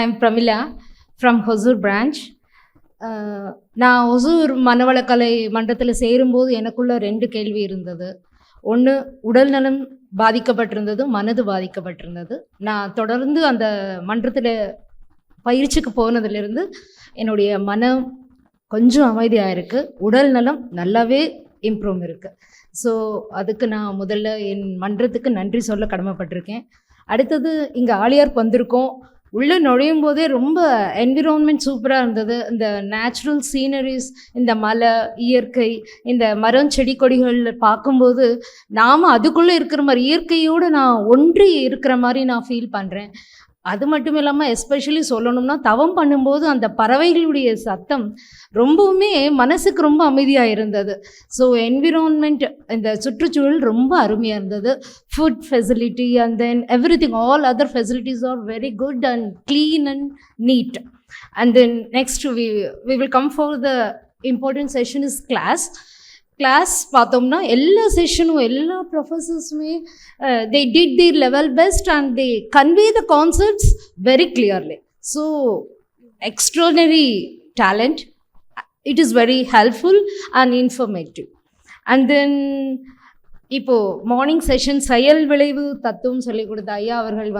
am Pramila from Hosur branch. நான் ஒசூர் மனவளக்கலை மன்றத்தில் சேரும்போது எனக்குள்ள 2 கேள்வி இருந்தது. ஒன்று, உடல் நலம் பாதிக்கப்பட்டிருந்தது, மனது பாதிக்கப்பட்டிருந்தது. நான் தொடர்ந்து அந்த மன்றத்தில் பயிற்சிக்கு போனதுலேருந்து என்னுடைய மனம் கொஞ்சம் அமைதியாக இருக்குது, உடல் நலம் நல்லாவே இம்ப்ரூவ் இருக்குது. ஸோ அதுக்கு நான் முதல்ல என் மன்றத்துக்கு நன்றி சொல்ல கடமைப்பட்டிருக்கேன். அடுத்தது இங்கே ஆலியாருக்கு வந்திருக்கோம். உள்ளே நுழையும் போதே ரொம்ப என்விரான்மெண்ட் சூப்பராக இருந்தது. இந்த நேச்சுரல் சீனரிஸ், இந்த மலை, இயற்கை, இந்த மரம் செடி கொடிகள் பார்க்கும்போது நாம் அதுக்குள்ளே இருக்கிற மாதிரி, இயற்கையோடு நான் ஒன்றி இருக்கிற மாதிரி நான் ஃபீல் பண்ணுறேன். அது மட்டும் இல்லாமல் எஸ்பெஷலி சொல்லணும்னா, தவம் பண்ணும்போது அந்த பறவைகளுடைய சத்தம் ரொம்பவுமே மனசுக்கு ரொம்ப அமைதியாக இருந்தது. ஸோ என்விரான்மெண்ட், இந்த சுற்றுச்சூழல் ரொம்ப அருமையாக இருந்தது. Food facility and then everything, all other facilities are very good and clean and neat. And then next we will come for the important session is class பார்த்தோம்னா எல்லா செஷனும் எல்லா ப்ரொஃபஸர்ஸுமே they did the level best and they convey the concepts very clearly. So extraordinary talent, it is very helpful and informative. And then இப்போது morning session செயல் விளைவு தத்துவம் சொல்லிக் கொடுத்த ஐயா அவர்கள்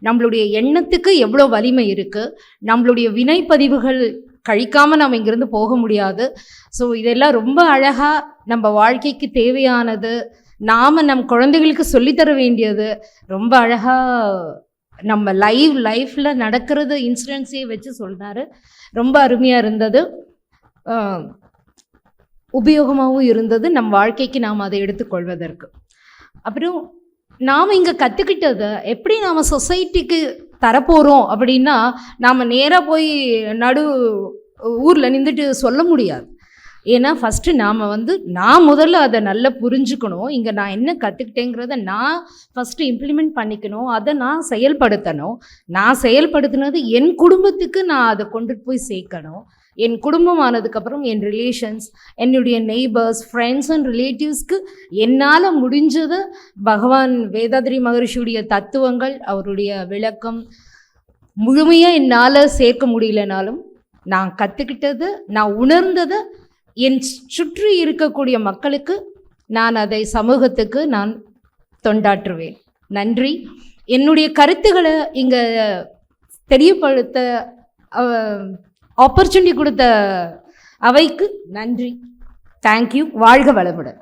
நம்மளுடைய எண்ணத்துக்கு எவ்வளோ வலிமை இருக்குது, நம்மளுடைய வினைப்பதிவுகள் கழிக்காமல் நம்ம இங்கேருந்து போக முடியாது. ஸோ இதெல்லாம் ரொம்ப அழகாக நம்ம வாழ்க்கைக்கு தேவையானது, நாம் நம் குழந்தைகளுக்கு சொல்லித்தர வேண்டியது, ரொம்ப அழகாக நம்ம லைஃப்பில் நடக்கிறது இன்சிடென்ட்ஸையே வச்சு சொன்னார். ரொம்ப அருமையாக இருந்தது, உபயோகமாகவும் இருந்தது நம் வாழ்க்கைக்கு நாம் அதை எடுத்துக்கொள்வதற்கு. அப்புறம் நாம் இங்கே கற்றுக்கிட்டதை எப்படி நாம் சொசைட்டிக்கு தரப்போகிறோம் அப்படின்னா, நாம் நேராக போய் ஊரில் நின்றுட்டு சொல்ல முடியாது. ஏன்னா ஃபஸ்ட்டு நான் முதல்ல அதை நல்லா புரிஞ்சுக்கணும். இங்கே நான் என்ன கற்றுக்கிட்டேங்கிறத நான் ஃபஸ்ட்டு இம்ப்ளிமெண்ட் பண்ணிக்கணும், அதை நான் செயல்படுத்தணும். நான் செயல்படுத்தினது என் குடும்பத்துக்கு நான் அதை கொண்டுட்டு போய் சேர்க்கணும். என் குடும்பம் ஆனதுக்கப்புறம் என் ரிலேஷன்ஸ், என்னுடைய நெய்பர்ஸ், ஃப்ரெண்ட்ஸ் அண்ட் ரிலேட்டிவ்ஸ்க்கு என்னால் முடிஞ்சதை பகவான் வேதாத்ரி மகரிஷியுடைய தத்துவங்கள், அவருடைய விளக்கம் முழுமையாக என்னால் சேர்க்க முடியலனாலும் நான் கற்றுக்கிட்டது, நான் உணர்ந்ததை என் சுற்றி இருக்கக்கூடிய மக்களுக்கு நான் அதை சமூகத்துக்கு நான் தொண்டாற்றுவேன். நன்றி. என்னுடைய கருத்துக்களை இங்கே தெரியப்படுத்த ஆப்பர்ச்சுனிட்டி கொடுத்த அவைக்கு நன்றி. தேங்க்யூ. வாழ்க வளமுடன்.